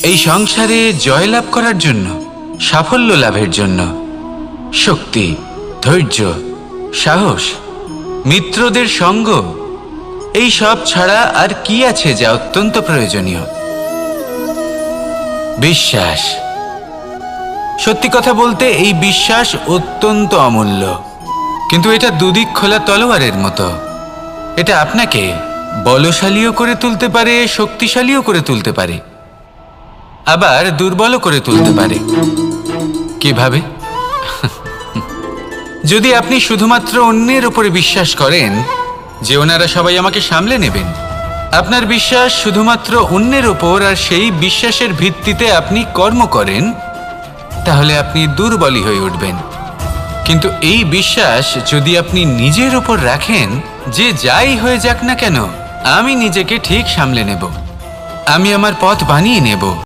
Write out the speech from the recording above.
এই সংসারে জয়লাভ করার জন্য, সাফল্য লাভের জন্য শক্তি, ধৈর্য, সাহস, মিত্রদের সঙ্গ, এই সব ছাড়া আর কি আছে যা অত্যন্ত প্রয়োজনীয়? বিশ্বাস। সত্যি কথা বলতে এই বিশ্বাস অত্যন্ত অমূল্য, কিন্তু এটা দুদিক খোলা তলোয়ারের মতো। এটা আপনাকে বলশালীও করে তুলতে পারে, শক্তিশালীও করে তুলতে পারে, আবার দুর্বলও করে তুলতে পারে। কিভাবে? যদি আপনি শুধুমাত্র অন্যের উপরে বিশ্বাস করেন যে ওনারা সবাই আমাকে সামলে নেবেন, আপনার বিশ্বাস শুধুমাত্র অন্যের ওপর, আর সেই বিশ্বাসের ভিত্তিতে আপনি কর্ম করেন, তাহলে আপনি দুর্বলই হয়ে উঠবেন। কিন্তু এই বিশ্বাস যদি আপনি নিজের ওপর রাখেন যে যাই হয়ে যাক না কেন, আমি নিজেকে ঠিক সামলে নেব, আমি আমার পথ বানিয়ে নেব,